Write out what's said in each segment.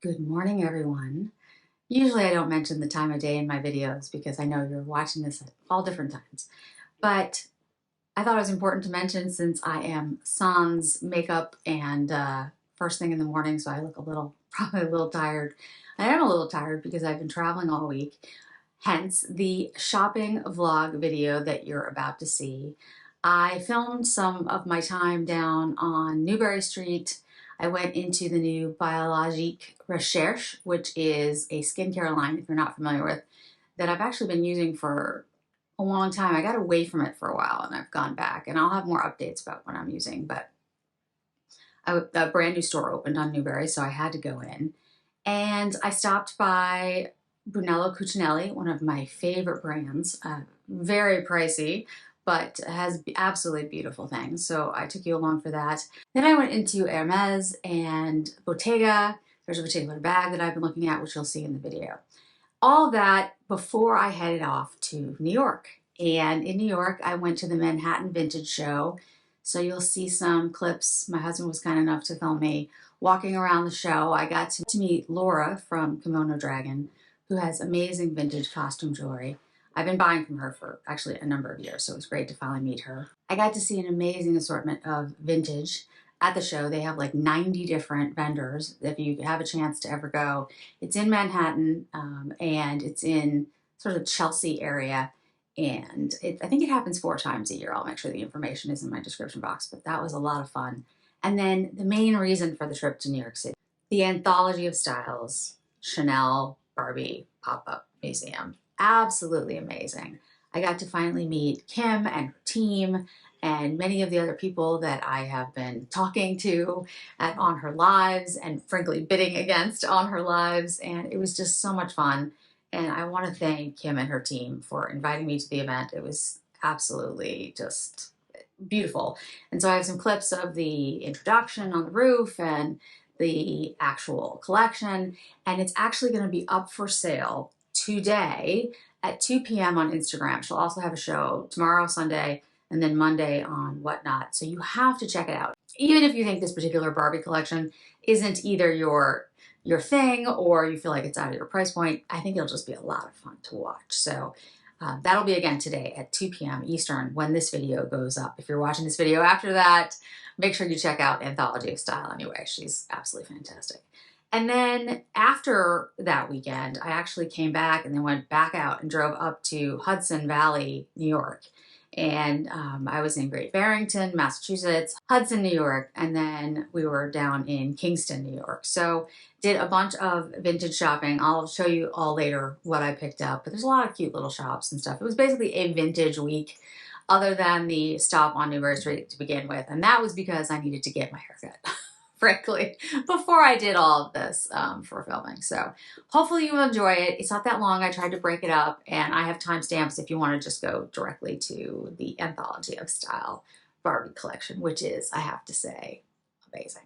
Good morning, everyone. Usually I don't mention the time of day in my videos because I know you're watching this at all different times. But I thought it was important to mention since I am sans makeup and first thing in the morning, so I look probably a little tired. I am a little tired because I've been traveling all week. Hence the shopping vlog video that you're about to see. I filmed some of my time down on Newbury Street. I went into the new Biologique Recherche, which is a skincare line, if you're not familiar with, that I've actually been using for a long time. I got away from it for a while and I've gone back, and I'll have more updates about what I'm using, but a brand new store opened on Newbury, so I had to go in. And I stopped by Brunello Cucinelli, one of my favorite brands, very pricey, but has absolutely beautiful things. So I took you along for that. Then I went into Hermes and Bottega. There's a particular bag that I've been looking at, which you'll see in the video. All that before I headed off to New York. And in New York, I went to the Manhattan Vintage Show. So you'll see some clips. My husband was kind enough to film me walking around the show. I got to meet Laura from Kimono Dragon, who has amazing vintage costume jewelry. I've been buying from her for actually a number of years, so it was great to finally meet her. I got to see an amazing assortment of vintage at the show. They have like 90 different vendors. If you have a chance to ever go, it's in Manhattan, and it's in sort of the Chelsea area. And I think it happens 4 times a year. I'll make sure the information is in my description box, but that was a lot of fun. And then the main reason for the trip to New York City, the Anthology of Styles, Chanel, Barbie pop-up museum. Absolutely amazing. I got to finally meet Kim and her team and many of the other people that I have been talking to on her lives and frankly bidding against on her lives. And it was just so much fun. And I want to thank Kim and her team for inviting me to the event. It was absolutely just beautiful. And so I have some clips of the introduction on the roof and the actual collection. And it's actually going to be up for sale today at 2 p.m. on Instagram. She'll also have a show tomorrow, Sunday, and then Monday on Whatnot. So you have to check it out. Even if you think this particular Barbie collection isn't either your thing or you feel like it's out of your price point, I think it'll just be a lot of fun to watch. So that'll be again today at 2 p.m. Eastern when this video goes up. If you're watching this video after that, make sure you check out Anthology of Style anyway. She's absolutely fantastic. And then after that weekend, I actually came back and then went back out and drove up to Hudson Valley, New York. And I was in Great Barrington, Massachusetts, Hudson, New York, and then we were down in Kingston, New York. So did a bunch of vintage shopping. I'll show you all later what I picked up, but there's a lot of cute little shops and stuff. It was basically a vintage week other than the stop on Newbury Street to begin with. And that was because I needed to get my hair cut. Frankly, before I did all of this for filming. So hopefully you will enjoy it. It's not that long. I tried to break it up, and I have timestamps if you want to just go directly to the Anthology of Style Barbie collection, which is, I have to say, amazing.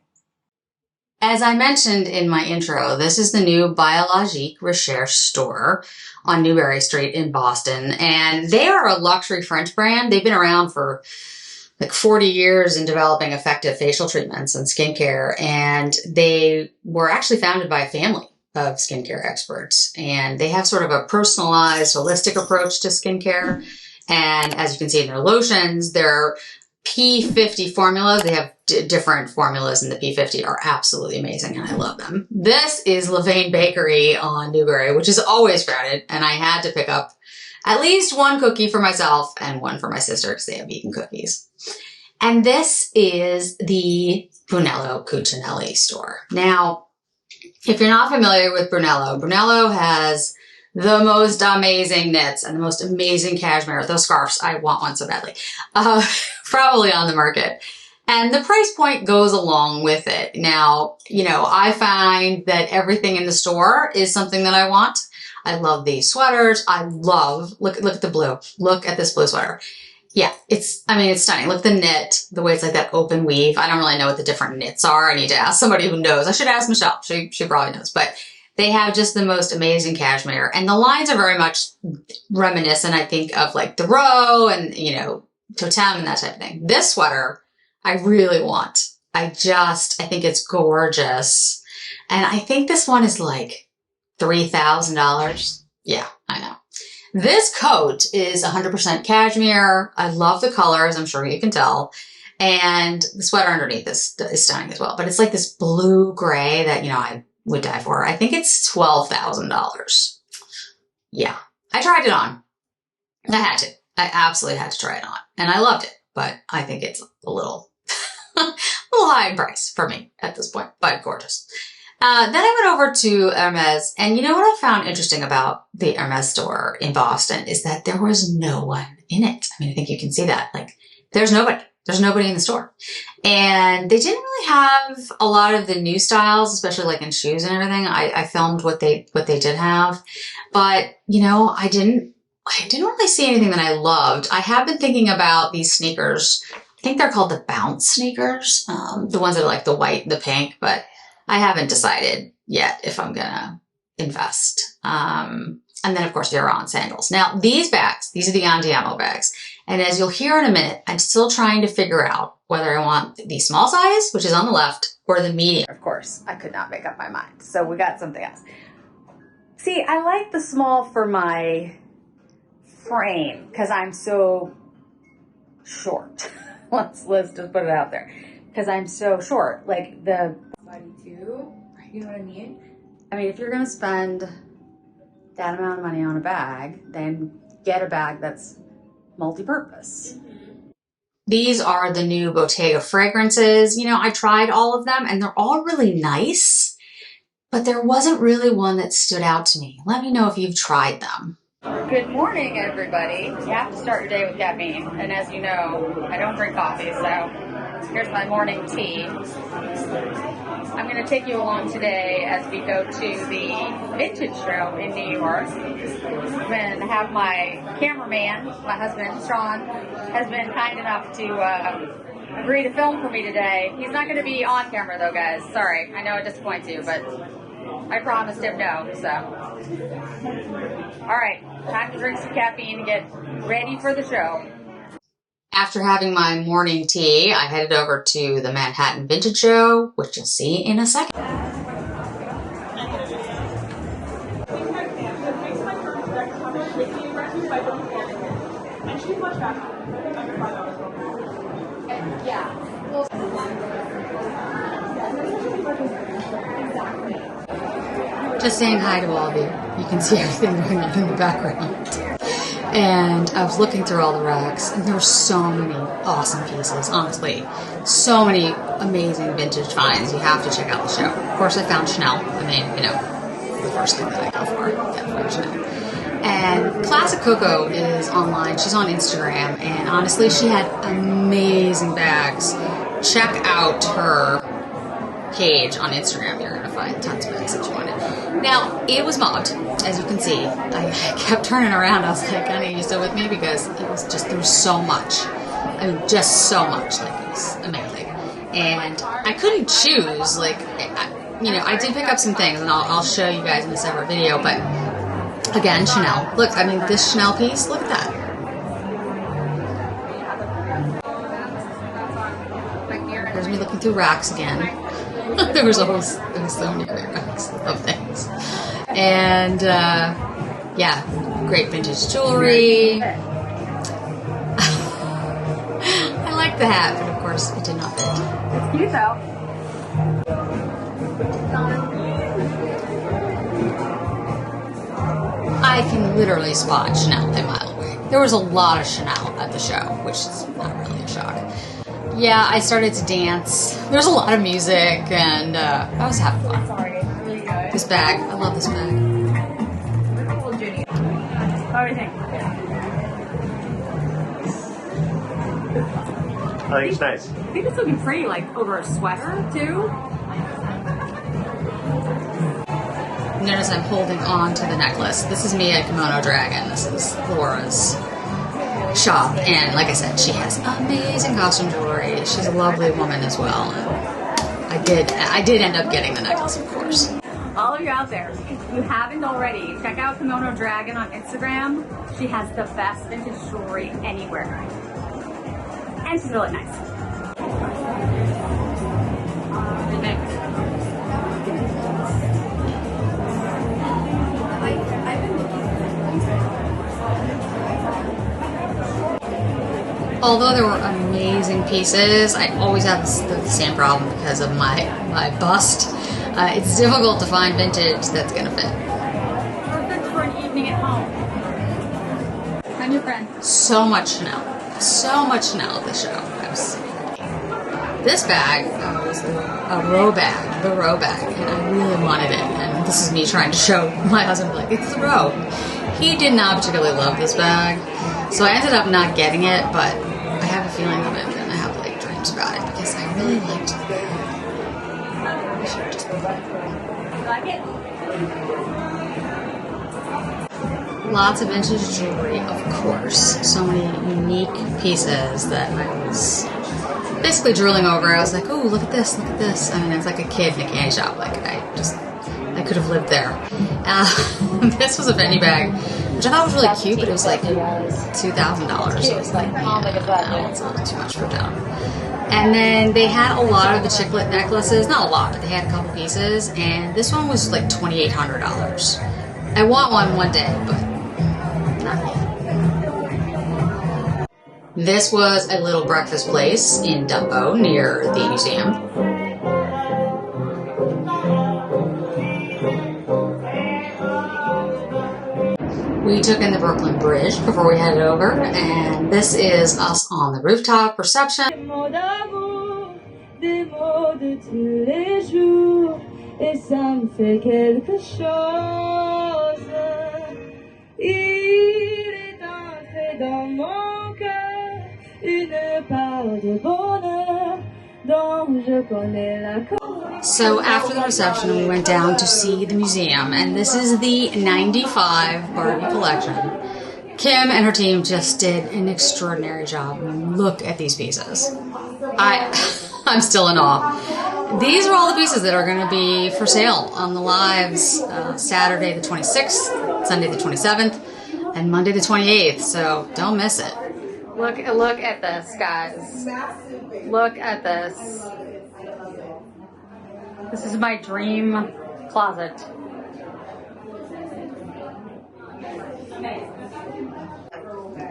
As I mentioned in my intro, this is the new Biologique Recherche store on Newbury Street in Boston, and they are a luxury French brand. They've been around for like 40 years in developing effective facial treatments and skincare. And they were actually founded by a family of skincare experts. And they have sort of a personalized, holistic approach to skincare. And as you can see in their lotions, their P50 formulas, they have different formulas in the P50 are absolutely amazing. And I love them. This is Levain Bakery on Newbury, which is always crowded. And I had to pick up at least one cookie for myself and one for my sister because they have vegan cookies. And this is the Brunello Cucinelli store. Now, if you're not familiar with Brunello, Brunello has the most amazing knits and the most amazing cashmere. Those scarves, I want one so badly, probably on the market. And the price point goes along with it. Now, you know, I find that everything in the store is something that I want. I love these sweaters. I love, look at the blue. Look at this blue sweater. Yeah, it's stunning. Look at the knit, the way it's like that open weave. I don't really know what the different knits are. I need to ask somebody who knows. I should ask Michelle. She probably knows. But they have just the most amazing cashmere. And the lines are very much reminiscent, I think, of like the Row and, you know, Totem and that type of thing. This sweater, I really want. I think it's gorgeous. And I think this one is like $3,000. Yeah, I know. This coat is 100% cashmere. I love the colors, I'm sure you can tell. And the sweater underneath is stunning as well. But it's like this blue gray that, you know, I would die for. I think it's $12,000. Yeah. I tried it on. I had to. I absolutely had to try it on. And I loved it. But I think it's a little, a little high in price for me at this point. But gorgeous. Then I went over to Hermes. And you know what I found interesting about the Hermes store in Boston is that there was no one in it. I mean, I think you can see that. Like, there's nobody. There's nobody in the store. And they didn't really have a lot of the new styles, especially like in shoes and everything. I filmed what they did have. But, you know, I didn't really see anything that I loved. I have been thinking about these sneakers. I think they're called the Bounce sneakers. The ones that are like the white and the pink, but I haven't decided yet if I'm gonna invest. And then of course the Iran sandals. Now these bags, these are the Andiamo bags. And as you'll hear in a minute, I'm still trying to figure out whether I want the small size, which is on the left, or the medium. Of course, I could not make up my mind. So we got something else. See, I like the small for my frame because I'm so short. Let's just put it out there. Because I'm so short. Like the body too, you know what I mean? I mean, if you're gonna spend that amount of money on a bag, then get a bag that's multi-purpose. These are the new Bottega fragrances. You know, I tried all of them and they're all really nice, but there wasn't really one that stood out to me. Let me know if you've tried them. Good morning, everybody. You have to start your day with caffeine. And as you know, I don't drink coffee, so here's my morning tea. I'm going to take you along today as we go to the vintage show in New York. I'm going to have my cameraman, my husband, Sean, has been kind enough to agree to film for me today. He's not going to be on camera though, guys. Sorry, I know it disappoints you, but I promised him no, so. All right, time to drink some caffeine and get ready for the show. After having my morning tea, I headed over to the Manhattan Vintage Show, which you'll see in a second. Just saying hi to all of you. You can see everything going on in the background. And I was looking through all the racks, and there were so many awesome pieces, honestly. So many amazing vintage finds. You have to check out the show. Of course, I found Chanel. I mean, you know, the first thing that I go for. Definitely Chanel. And Classic Coco is online. She's on Instagram, and honestly, she had amazing bags. Check out her page on Instagram. You're gonna find tons of bags that you wanted. Now, it was mobbed, as you can see. I kept turning around. I was like, honey, you still with me? Because it was just, there was so much. I mean, just so much. Like, it was amazing. And I couldn't choose. Like, you know, I did pick up some things, and I'll show you guys in a separate video. But, again, Chanel. Look, I mean, this Chanel piece, look at that. There's me looking through racks again. there was so many great racks of things. And, yeah, great vintage jewelry. I like the hat, but of course it did not fit. It's cute though. I can literally spot Chanel a mile away. There was a lot of Chanel at the show, which is not really a shock. Yeah, I started to dance. There's a lot of music, and I was having fun. Sorry, really good. This bag, I love this bag. What do you think? I think it's nice. I think it's looking pretty, like, over a sweater, too. Notice I'm holding on to the necklace. This is me at Kimono Dragon. This is Laura's shop, and like I said, she has amazing costume jewelry. She's a lovely woman as well. I did end up getting the necklace, of course. All of you out there, if you haven't already, check out Kimono Dragon on Instagram. She has the best vintage jewelry anywhere. And she's really nice. Although there were amazing pieces, I always have the same problem because of my bust. It's difficult to find vintage that's gonna fit. Perfect for an evening at home. I'm your friend. So much Chanel. So much Chanel at the show. This bag was a row bag, the row bag, and I really wanted it. And this is me trying to show my husband, like, it's the row. He did not particularly love this bag, so I ended up not getting it, but I have a feeling of it, and I have, like, dreams about it, because I really liked it. I should just Like it? Lots of vintage jewelry, of course. So many unique pieces that I was basically drooling over. I was like, oh, look at this, look at this. I mean, it's like a kid in a candy shop. Like, I could have lived there. This was a Fendi bag, which I thought was really cute, but it was like $2,000. So it was like, yeah, it's a little too much for Joe. And then they had a lot of the chiclet necklaces. Not a lot, but they had a couple pieces. And this one was like $2,800. I want one day, but not yet. This was a little breakfast place in Dumbo near the museum. We took in the Brooklyn Bridge before we headed over, and this is us on the rooftop reception. So after the reception, we went down to see the museum, and this is the 95 Barbie collection. Kim and her team just did an extraordinary job. Look at these pieces. I'm still in awe. These are all the pieces that are going to be for sale on the lives Saturday the 26th, Sunday the 27th, and Monday the 28th, so don't miss it. Look at this, guys. Look at this. This is my dream closet.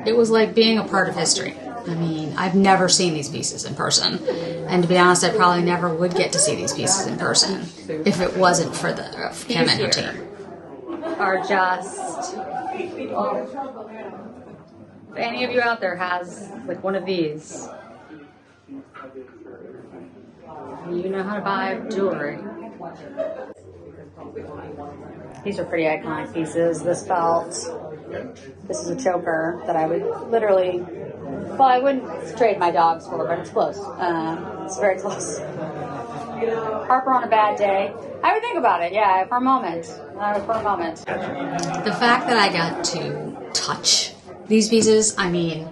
It was like being a part of history. I mean, I've never seen these pieces in person. And to be honest, I probably never would get to see these pieces in person if it wasn't for Kim and her team. Are just... If any of you out there has like one of these, you know how to buy jewelry. These are pretty iconic pieces. This belt, this is a choker that I would literally, well, I wouldn't trade my dogs for, but it's close. It's very close. Harper on a bad day. I would think about it, yeah, for a moment. The fact that I got to touch these pieces, I mean,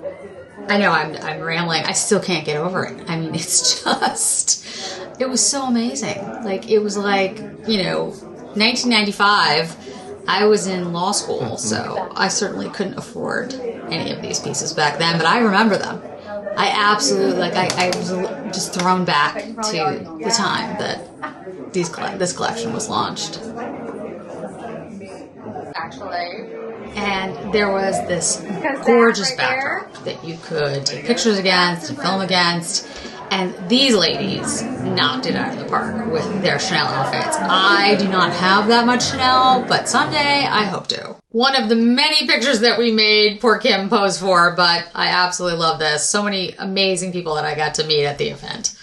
I know I'm rambling. I still can't get over it. I mean, it's just, it was so amazing. Like, it was like, 1995, I was in law school, so I certainly couldn't afford any of these pieces back then, but I remember them. I absolutely, I was just thrown back to the time that this collection was launched. Actually. And there was this gorgeous backdrop that you could take pictures against and film against. And these ladies knocked it out of the park with their Chanel outfits. I do not have that much Chanel, but someday I hope to. One of the many pictures that we made poor Kim posed for, but I absolutely love this. So many amazing people that I got to meet at the event.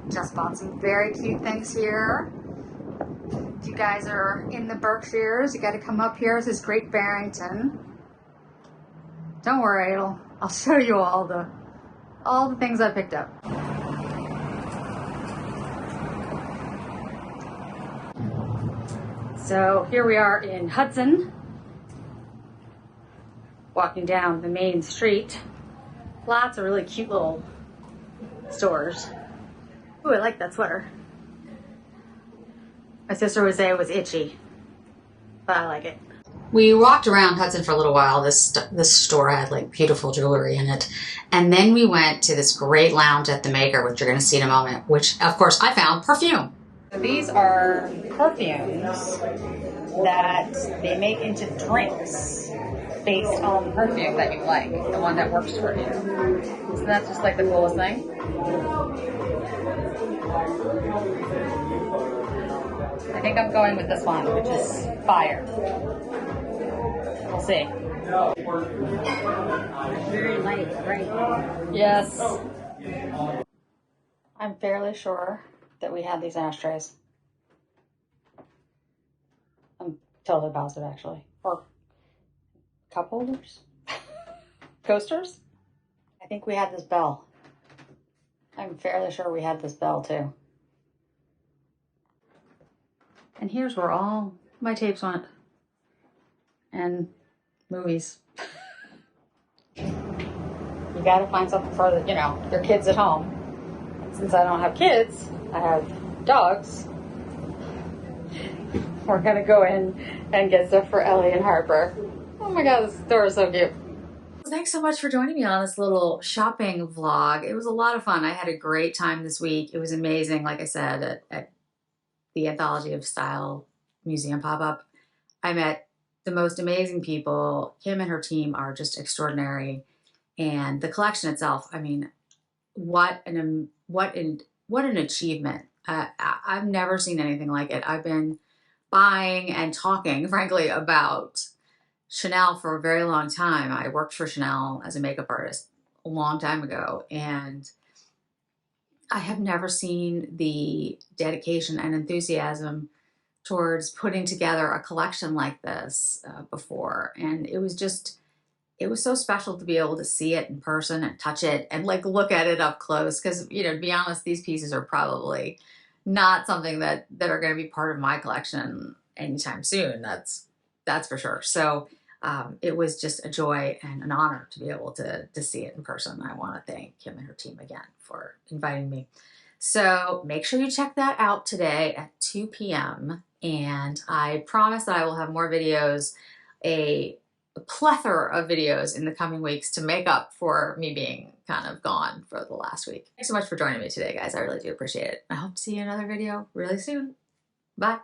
Just bought some very cute things here. If you guys are in the Berkshires, you got to come up here. This is Great Barrington. Don't worry, I'll show you all the things I picked up. So here we are in Hudson, walking down the main street. Lots of really cute little stores. Ooh, I like that sweater. My sister would say it was itchy, but I like it. We walked around Hudson for a little while. This store had like beautiful jewelry in it. And then we went to this great lounge at the Maker, which you're going to see in a moment, which of course I found perfume. These are perfumes that they make into drinks based on the perfume that you like, the one that works for you. So that's just like the coolest thing. I think I'm going with this one, which is fire. We'll see. Very light, right? Yes. I'm fairly sure that we had these ashtrays. I'm totally positive, actually. Or cup holders? Coasters? I think we had this bell. I'm fairly sure we had this bell, too. And here's where all my tapes went. And movies. You gotta find something for, your kids at home. Since I don't have kids, I have dogs. We're gonna go in and get stuff for Ellie and Harper. Oh my god, this store is so cute. Thanks so much for joining me on this little shopping vlog. It was a lot of fun. I had a great time this week. It was amazing, like I said, at the Anthology of Style museum pop-up. I met the most amazing people. Kim and her team are just extraordinary. And the collection itself, I mean, what an achievement. I've never seen anything like it. I've been buying and talking, frankly, about Chanel for a very long time. I worked for Chanel as a makeup artist a long time ago, and I have never seen the dedication and enthusiasm towards putting together a collection like this before. And it was so special to be able to see it in person and touch it and like look at it up close. Because, to be honest, these pieces are probably not something that are going to be part of my collection anytime soon. That's for sure. So it was just a joy and an honor to be able to see it in person. I want to thank Kim and her team again for inviting me. So make sure you check that out today at 2 p.m. And I promise that I will have more videos, a plethora of videos in the coming weeks to make up for me being kind of gone for the last week. Thanks so much for joining me today, guys. I really do appreciate it. I hope to see you in another video really soon. Bye.